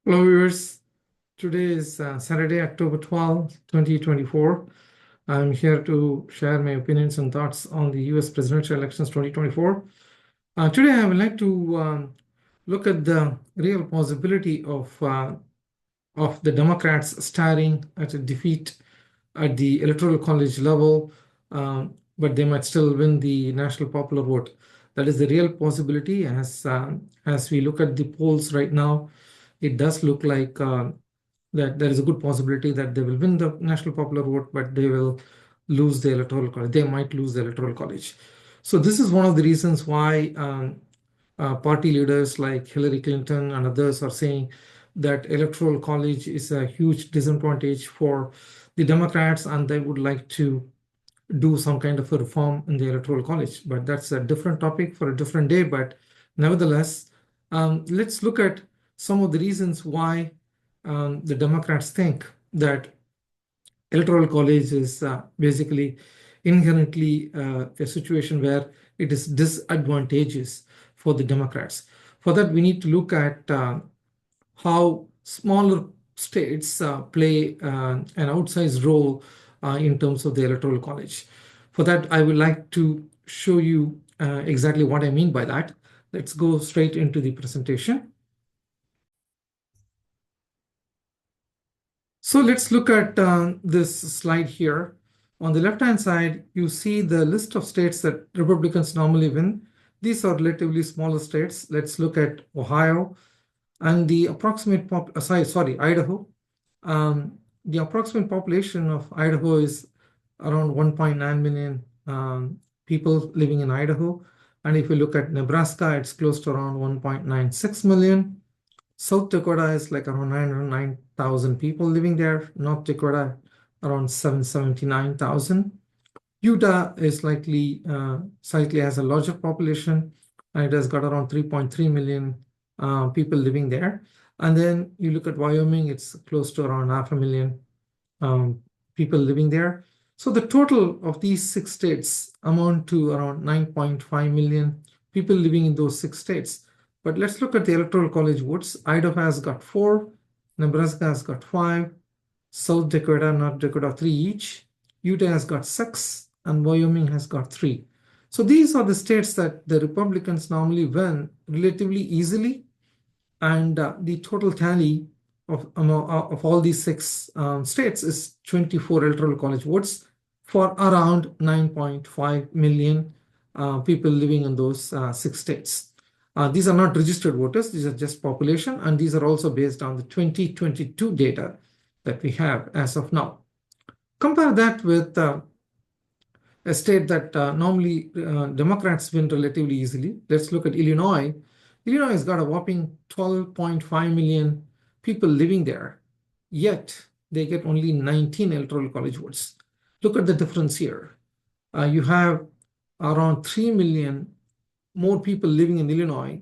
Hello, viewers. Today is Saturday, October 12, 2024. I'm here to share my opinions and thoughts on the US presidential elections 2024. Today, I would like to look at the real possibility of the Democrats staring at a defeat at the Electoral College level, but they might still win the national popular vote. That is the real possibility. As we look at the polls right now, it does look like that there is a good possibility that they will win the national popular vote, but they will lose the Electoral College. They might lose the Electoral College. So this is one of the reasons why party leaders like Hillary Clinton and others are saying that Electoral College is a huge disadvantage for the Democrats, and they would like to do some kind of a reform in the Electoral College. But that's a different topic for a different day. But nevertheless, let's look at some of the reasons why the Democrats think that Electoral College is basically inherently a situation where it is disadvantageous for the Democrats. For that, we need to look at how smaller states play an outsized role in terms of the Electoral College. For that, I would like to show you exactly what I mean by that. Let's go straight into the presentation. So let's look at this slide here. On the left-hand side, you see the list of states that Republicans normally win. These are relatively smaller states. Let's look at Ohio and the approximate Idaho. The approximate population of Idaho is around 1.9 million people living in Idaho. And if you look at Nebraska, it's close to around 1.96 million. South Dakota is like around 909,000 people living there. North Dakota, around 779,000. Utah is slightly has a larger population, and it has got around 3.3 million people living there. And then you look at Wyoming, it's close to around 500,000 people living there. So the total of these 6 states amount to around 9.5 million people living in those 6 states. But let's look at the Electoral College votes. Idaho has got 4, Nebraska has got 5, South Dakota, North Dakota 3 each, Utah has got 6, and Wyoming has got 3. So these are the states that the Republicans normally win relatively easily, and the total tally of all these 6 states is 24 Electoral College votes for around 9.5 million people living in those 6 states. These are not registered voters, these are just population, and these are also based on the 2022 data that we have as of now. Compare that with a state that normally Democrats win relatively easily. Let's look at Illinois. Illinois has got a whopping 12.5 million people living there, yet they get only 19 Electoral College votes. Look at the difference here. You have around 3 million more people living in Illinois,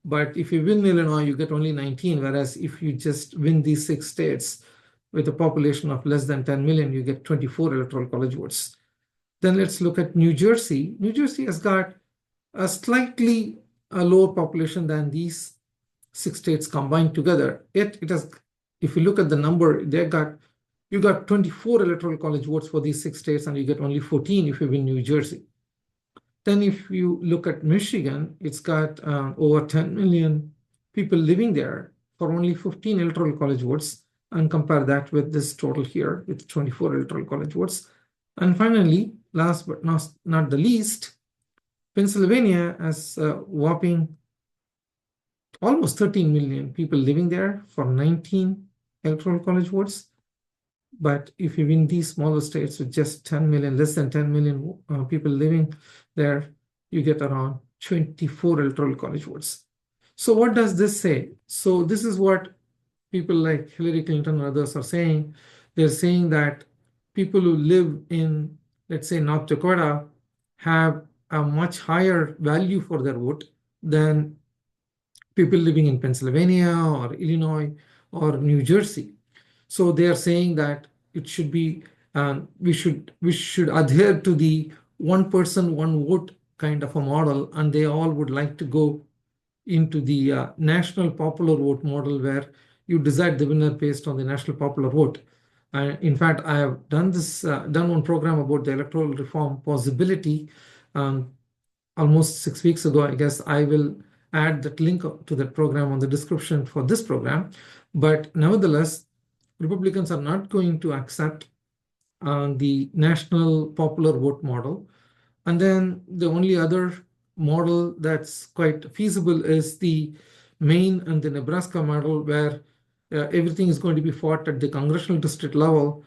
but if you win Illinois, you get only 19, whereas if you just win these 6 states with a population of less than 10 million, you get 24 Electoral College votes. Then let's look at New Jersey. New Jersey has got a slightly lower population than these 6 states combined together. Yet it has, if you look at the number, you got 24 Electoral College votes for these 6 states, and you get only 14 if you win New Jersey. Then if you look at Michigan, it's got over 10 million people living there for only 15 Electoral College votes, and compare that with this total here with 24 Electoral College votes. And finally, last but not the least, Pennsylvania has a whopping almost 13 million people living there for 19 Electoral College votes. But if you win these smaller states with just 10 million, less than 10 million people living there, you get around 24 Electoral College votes. So what does this say? So this is what people like Hillary Clinton and others are saying. They're saying that people who live in, let's say, North Dakota have a much higher value for their vote than people living in Pennsylvania or Illinois or New Jersey. So they are saying that it should be, we should adhere to the one person, one vote kind of a model, and they all would like to go into the national popular vote model, where you decide the winner based on the national popular vote. In fact, I have done one program about the electoral reform possibility um, almost 6 weeks ago. I guess I will add that link to that program on the description for this program. But nevertheless, Republicans are not going to accept the national popular vote model. And then the only other model that's quite feasible is the Maine and the Nebraska model, where everything is going to be fought at the congressional district level.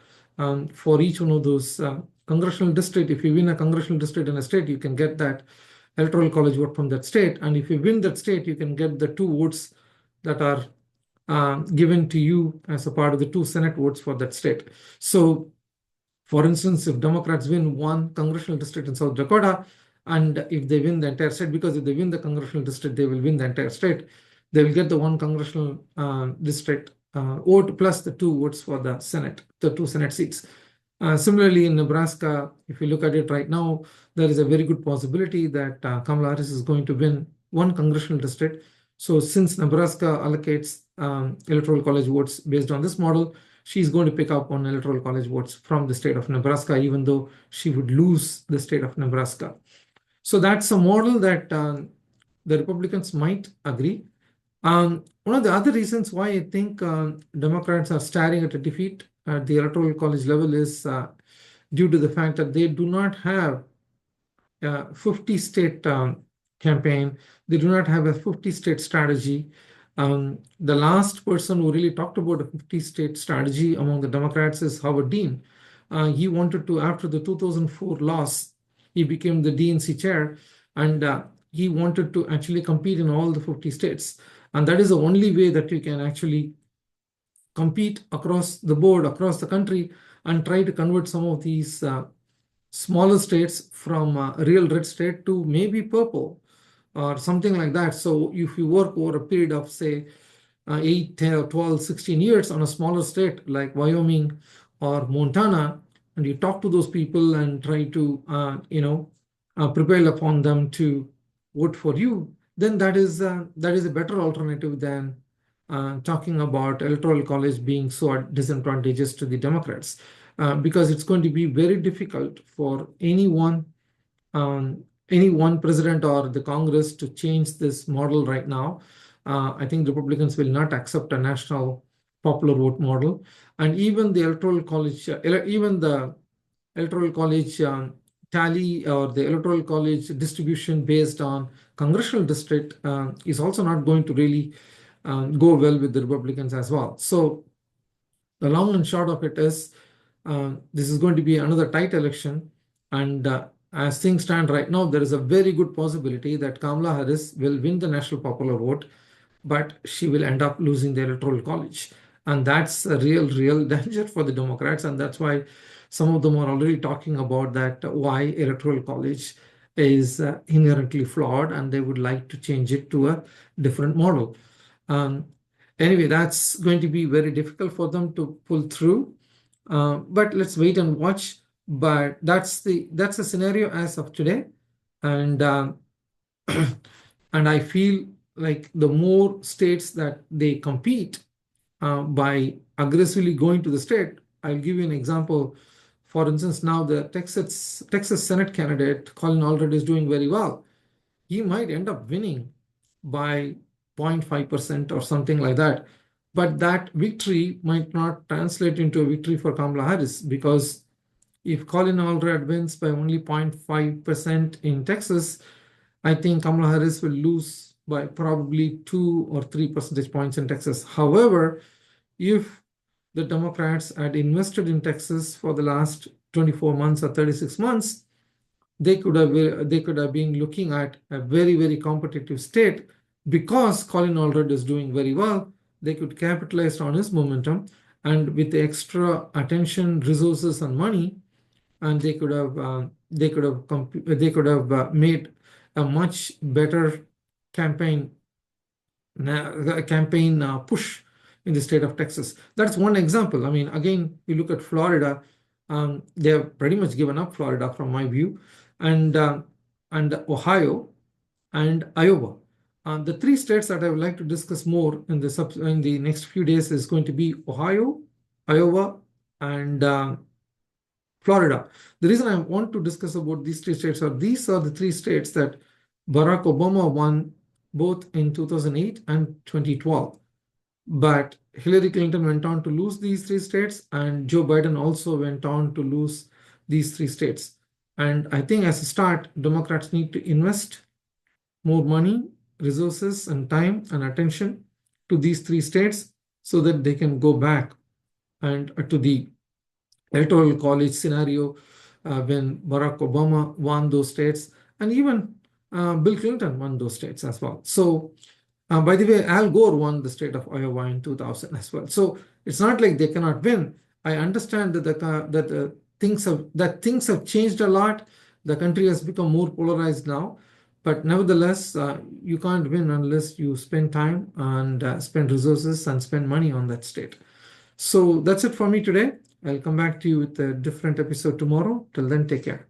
For each one of those congressional district, if you win a congressional district in a state, you can get that electoral college vote from that state. And if you win that state, you can get the 2 votes that are given to you as a part of the 2 Senate votes for that state. So for instance, if Democrats win one congressional district in South Dakota, and if they win the entire state, because if they win the congressional district, they will win the entire state, they will get the 1 congressional district vote plus the 2 votes for the Senate, the 2 Senate seats. Similarly, in Nebraska, if you look at it right now, there is a very good possibility that Kamala Harris is going to win 1 congressional district. So since Nebraska allocates electoral college votes based on this model, she's going to pick up on electoral college votes from the state of Nebraska, even though she would lose the state of Nebraska. So that's a model that the Republicans might agree. One of the other reasons why I think Democrats are staring at a defeat at the electoral college level is due to the fact that they do not have a 50-state campaign. They do not have a 50-state strategy. The last person who really talked about a 50-state strategy among the Democrats is Howard Dean. He wanted to, after the 2004 loss, he became the DNC chair, and he wanted to actually compete in all the 50 states. And that is the only way that you can actually compete across the board, across the country, and try to convert some of these smaller states from a real red state to maybe purple or something like that. So if you work over a period of, say, 8, 10, 12, 16 years on a smaller state like Wyoming or Montana, and you talk to those people and try to, prevail upon them to vote for you, then that is a better alternative than talking about electoral college being so disadvantageous to the Democrats, because it's going to be very difficult for any one president or the Congress to change this model right now. I think Republicans will not accept a national popular vote model, and even the electoral college, tally or the electoral college distribution based on congressional district is also not going to really go well with the Republicans as well. So the long and short of it is this is going to be another tight election, and as things stand right now, there is a very good possibility that Kamala Harris will win the national popular vote, but she will end up losing the electoral college. And that's a real danger for the Democrats. And that's why some of them are already talking about that, why electoral college is inherently flawed, and they would like to change it to a different model. Anyway, that's going to be very difficult for them to pull through. But let's wait and watch. But that's the scenario as of today, and and I feel like the more states that they compete by aggressively going to the state. I'll give you an example. For instance, now the Texas Senate candidate Colin Allred is doing very well. He might end up winning by 0.5% or something like that. But that victory might not translate into a victory for Kamala Harris, because if Colin Allred wins by only 0.5% in Texas, I think Kamala Harris will lose by probably 2 or 3 percentage points in Texas. However, if the Democrats had invested in Texas for the last 24 months or 36 months, they could have been looking at a very competitive state. Because Colin Allred is doing very well, they could capitalize on his momentum, and with the extra attention, resources, and money, and they could have made a much better campaign push in the state of Texas. That's one example. I mean, again, you look at Florida, they have pretty much given up Florida from my view, and Ohio and Iowa. The three states that I would like to discuss more in the next few days is going to be Ohio, Iowa, and Florida. The reason I want to discuss about these three states are these are the three states that Barack Obama won both in 2008 and 2012. But Hillary Clinton went on to lose these three states, and Joe Biden also went on to lose these three states. And I think as a start, Democrats need to invest more money, resources, and time and attention to these three states so that they can go back and to the Electoral College scenario when Barack Obama won those states, and even Bill Clinton won those states as well. So, by the way, Al Gore won the state of Iowa in 2000 as well. So it's not like they cannot win. I understand that things have changed a lot. The country has become more polarized now, but nevertheless, you can't win unless you spend time and spend resources and spend money on that state. So that's it for me today. I'll come back to you with a different episode tomorrow. Till then, take care.